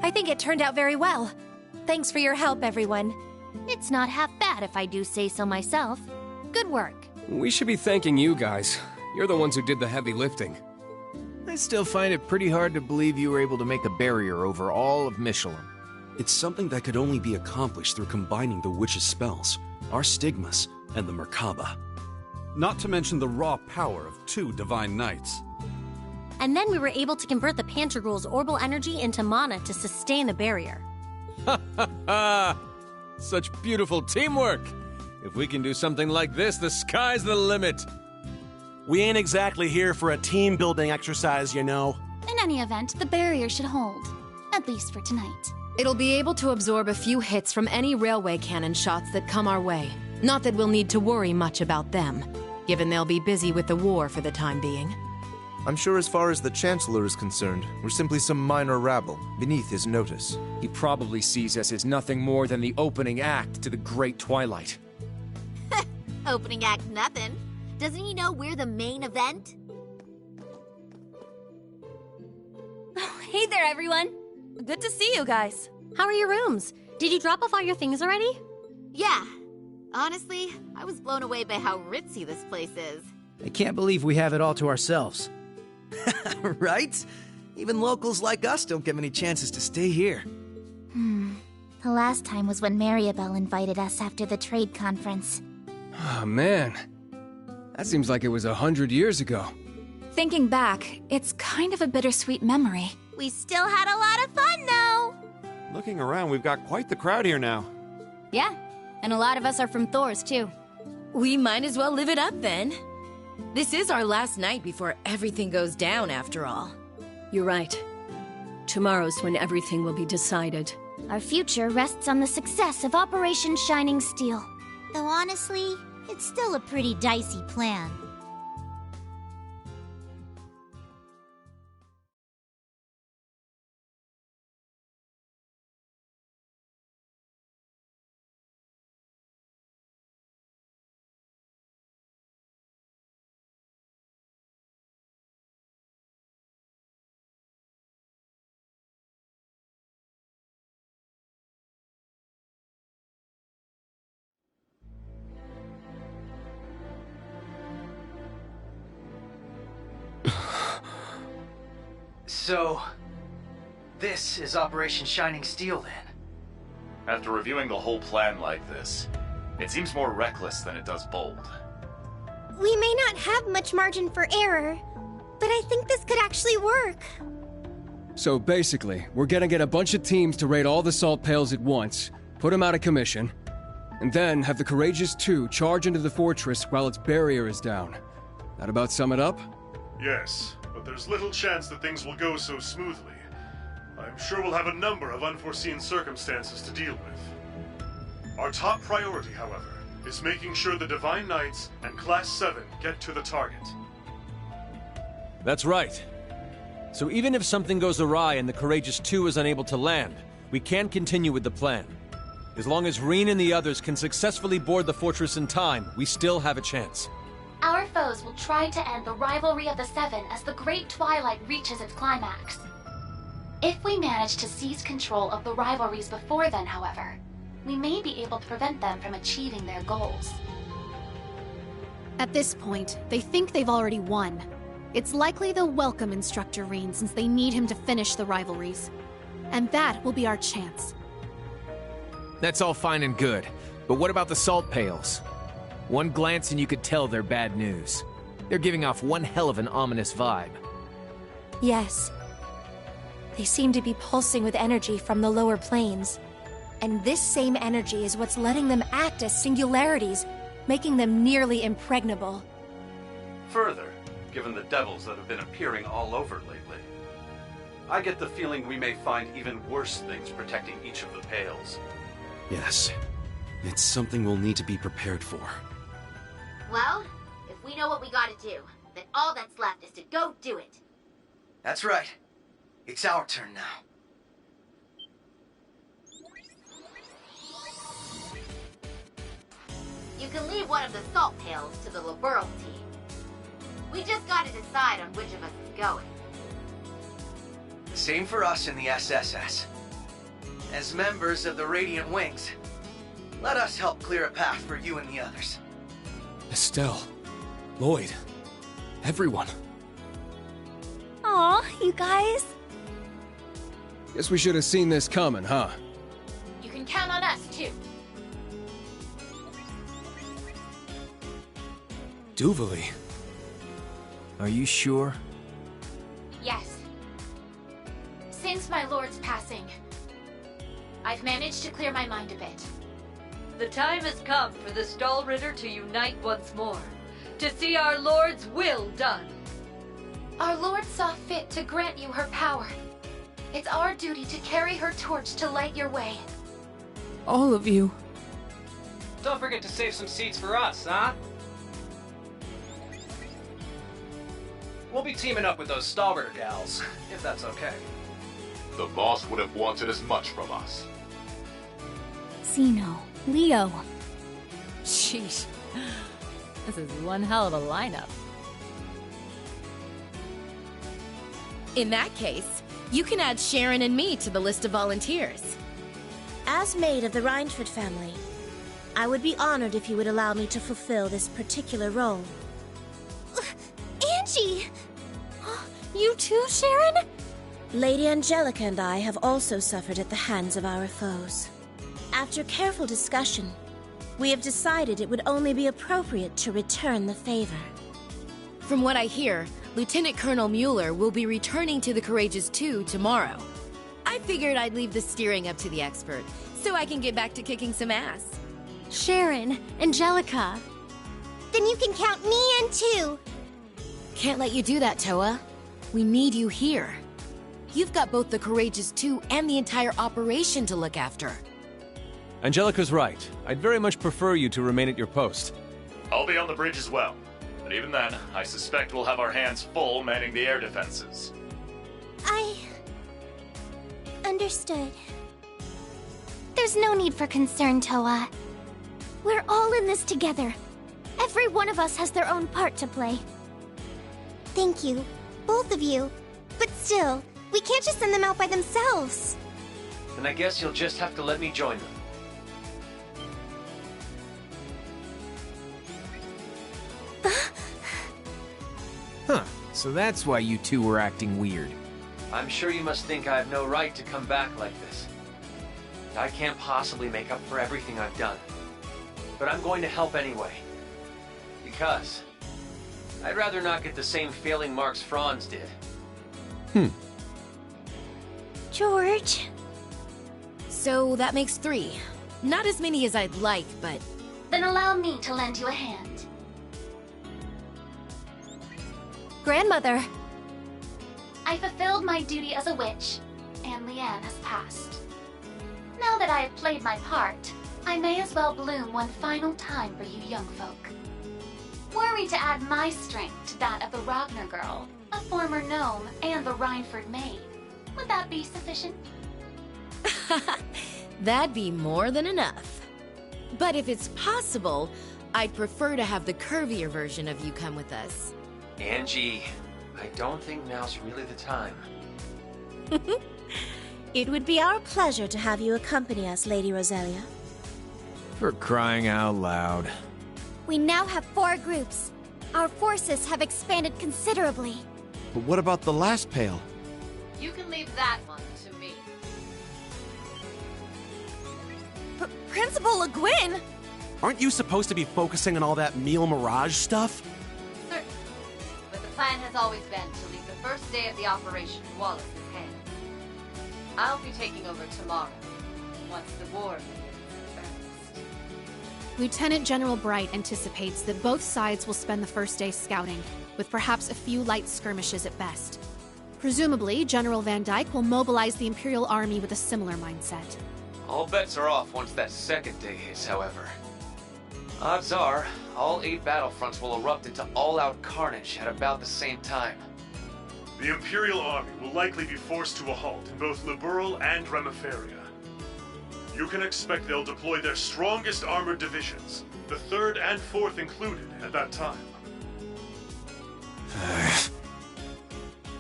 I think it turned out very well. Thanks for your help, everyone. It's not half bad if I do say so myself. Good work. We should be thanking you guys. You're the ones who did the heavy lifting. I still find it pretty hard to believe you were able to make a barrier over all of Michelin. It's something that could only be accomplished through combining the witch's spells, our stigmas, and the Merkaba. Not to mention the raw power of 2 Divine Knights. And then we were able to convert the Pantagruel's orbal energy into mana to sustain the barrier. Ha ha ha! Such beautiful teamwork! If we can do something like this, the sky's the limit! We ain't exactly here for a team-building exercise, you know. In any event, the barrier should hold. At least for tonight. It'll be able to absorb a few hits from any railway cannon shots that come our way. Not that we'll need to worry much about them, given they'll be busy with the war for the time being. I'm sure as far as the Chancellor is concerned, we're simply some minor rabble, beneath his notice. He probably sees us as nothing more than the opening act to the Great Twilight. Opening act nothing. Doesn't he know we're the main event? Oh, hey there, everyone. Good to see you guys. How are your rooms? Did you drop off all your things already? Yeah. Honestly, I was blown away by how ritzy this place is. I can't believe we have it all to ourselves. Right? Even locals like us don't get many chances to stay here. The last time was when Mariabelle invited us after the trade conference. Oh, man. That seems like it was 100 years ago. Thinking back, it's kind of a bittersweet memory. We still had a lot of fun, though! Looking around, we've got quite the crowd here now. Yeah, and a lot of us are from Thor's, too. We might as well live it up, then. This is our last night before everything goes down, after all. You're right. Tomorrow's when everything will be decided. Our future rests on the success of Operation Shining Steel. Though honestly, it's still a pretty dicey plan. So, this is Operation Shining Steel, then? After reviewing the whole plan like this, it seems more reckless than it does bold. We may not have much margin for error, but I think this could actually work. So basically, we're gonna get a bunch of teams to raid all the salt pails at once, put them out of commission, and then have the Courageous 2 charge into the fortress while its barrier is down. That about sum it up? Yes, but there's little chance that things will go so smoothly. I'm sure we'll have a number of unforeseen circumstances to deal with. Our top priority, however, is making sure the Divine Knights and Class 7 get to the target. That's right. So even if something goes awry and the Courageous 2 is unable to land, we can continue with the plan. As long as Rean and the others can successfully board the fortress in time, we still have a chance. Our foes will try to end the rivalry of the Seven as the Great Twilight reaches its climax. If we manage to seize control of the rivalries before then, however, we may be able to prevent them from achieving their goals. At this point, they think they've already won. It's likely they'll welcome Instructor Rean since they need him to finish the rivalries. And that will be our chance. That's all fine and good, but what about the salt pails? One glance and you could tell they're bad news. They're giving off one hell of an ominous vibe. Yes. They seem to be pulsing with energy from the lower planes. And this same energy is what's letting them act as singularities, making them nearly impregnable. Further, given the devils that have been appearing all over lately, I get the feeling we may find even worse things protecting each of the pails. Yes. It's something we'll need to be prepared for. Well, if We know what we gotta do. Then all that's left is to go do it. That's right. It's our turn now. You can leave one of the salt pails to the Liberl team. We just gotta decide on which of us is going. Same for us in the SSS. As members of the Radiant Wings, let us help clear a path for you and the others. Estelle, Lloyd, everyone. Aw, you guys. Guess we should have seen this coming, huh? You can count on us, too. Duvalie. Are you sure? Yes. Since my lord's passing, I've managed to clear my mind a bit. The time has come for the Stahlritter to unite once more, to see our Lord's will done. Our lord saw fit to grant you her power. It's our duty to carry her torch to light your way. All of you. Don't forget to save some seats for us, huh? We'll be teaming up with those Stahlritter gals, if that's okay. The boss would have wanted as much from us. Zeno, Leo. Sheesh. This is one hell of a lineup. In that case, you can add Sharon and me to the list of volunteers. As maid of the Reinford family, I would be honored if you would allow me to fulfill this particular role. Angie! You too, Sharon? Lady Angelica and I have also suffered at the hands of our foes. After careful discussion, we have decided it would only be appropriate to return the favor. From what I hear, Lieutenant Colonel Mueller will be returning to the Courageous 2 tomorrow. I figured I'd leave the steering up to the expert, so I can get back to kicking some ass. Sharon, Angelica. Then you can count me in too. Can't let you do that, Toa. We need you here. You've got both the Courageous 2 and the entire operation to look after. Angelica's right. I'd very much prefer you to remain at your post. I'll be on the bridge as well. But even then, I suspect we'll have our hands full manning the air defenses. I... understood. There's no need for concern, Toa. We're all in this together. Every one of us has their own part to play. Thank you, both of you. But still, we can't just send them out by themselves. Then I guess you'll just have to let me join them. Huh, so that's why you two were acting weird. I'm sure you must think I have no right to come back like this. I can't possibly make up for everything I've done. But I'm going to help anyway. Because I'd rather not get the same failing marks Franz did. George. So that makes 3. Not as many as I'd like, but... Then allow me to lend you a hand. Grandmother. I fulfilled my duty as a witch, and Leanne has passed. Now that I have played my part, I may as well bloom one final time for you young folk. Were we to add my strength to that of the Ragnar girl, a former gnome, and the Reinford maid, would that be sufficient? That'd be more than enough. But if it's possible, I'd prefer to have the curvier version of you come with us. Angie, I don't think now's really the time. It would be our pleasure to have you accompany us, Lady Roselia. For crying out loud. We now have 4 groups. Our forces have expanded considerably. But what about the last pail? You can leave that one to me. Principal Le Guin! Aren't you supposed to be focusing on all that meal mirage stuff? Certainly. But the plan has always been to leave the first day of the operation in Wallace's hands. I'll be taking over tomorrow, once the war begins. Lieutenant General Bright anticipates that both sides will spend the first day scouting, with perhaps a few light skirmishes at best. Presumably, General Van Dyke will mobilize the Imperial Army with a similar mindset. All bets are off once that second day hits, however. Odds are, all 8 battlefronts will erupt into all-out carnage at about the same time. The Imperial Army will likely be forced to a halt in both Liberl and Remiferia. You can expect they'll deploy their strongest armored divisions, the 3rd and 4th included, at that time.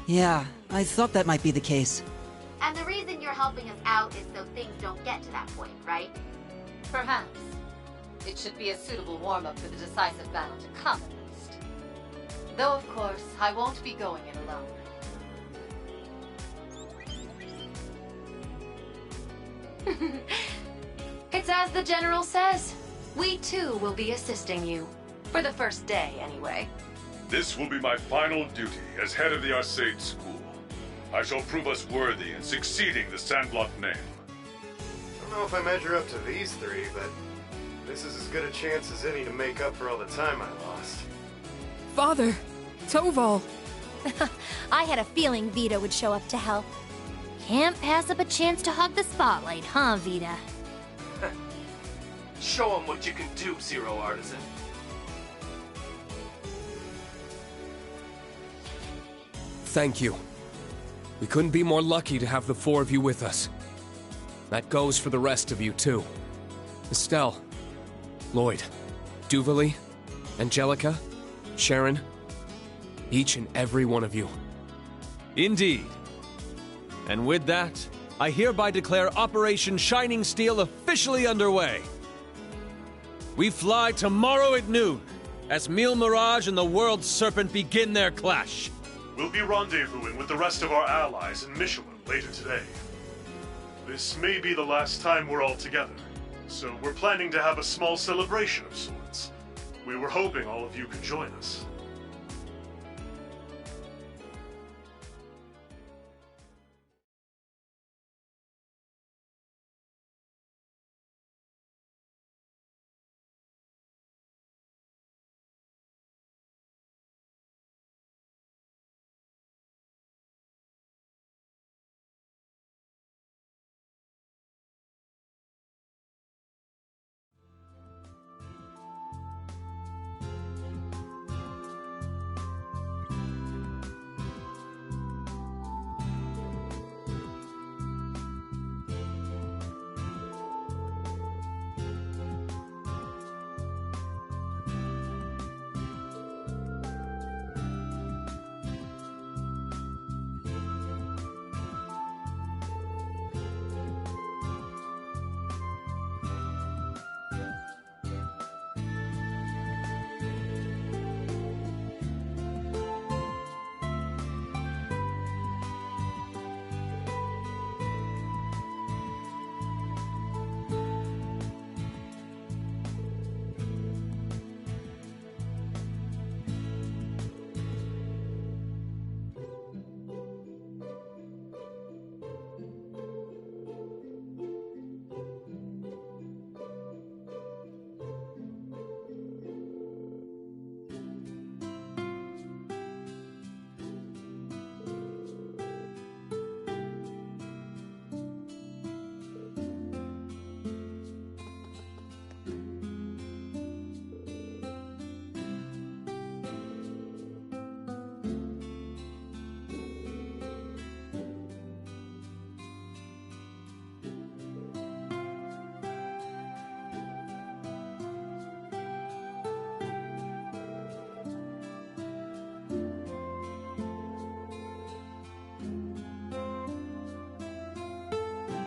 Yeah, I thought that might be the case. And the reason you're helping us out is so things don't get to that point, right? Perhaps. It should be a suitable warm-up for the decisive battle to come, at least. Though, of course, I won't be going it alone. It's as the General says. We too will be assisting you. For the first day, anyway. This will be my final duty as head of the Arcade School. I shall prove us worthy in succeeding the Sandblock name. I don't know if I measure up to these 3, but this is as good a chance as any to make up for all the time I lost. Father! Toval! I had a feeling Vita would show up to help. Can't pass up a chance to hog the spotlight, huh, Vita? Show 'em what you can do, Zero Artisan. Thank you. We couldn't be more lucky to have the 4 of you with us. That goes for the rest of you, too. Estelle, Lloyd, Duvalie, Angelica, Sharon, each and every one of you. Indeed. And with that, I hereby declare Operation Shining Steel officially underway. We fly tomorrow at noon, as Mille Mirage and the World Serpent begin their clash. We'll be rendezvousing with the rest of our allies in Michelin later today. This may be the last time we're all together, so we're planning to have a small celebration of sorts. We were hoping all of you could join us.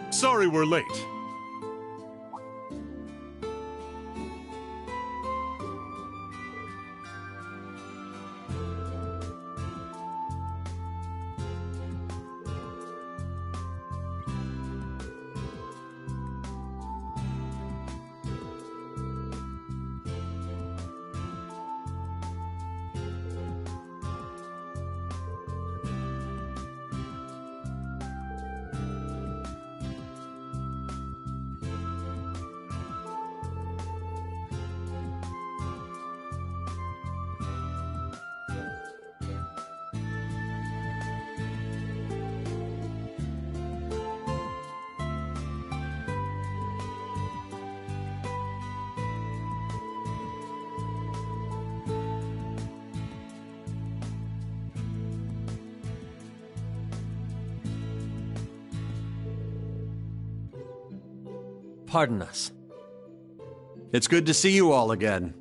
Sorry we're late. Pardon us. It's good to see you all again.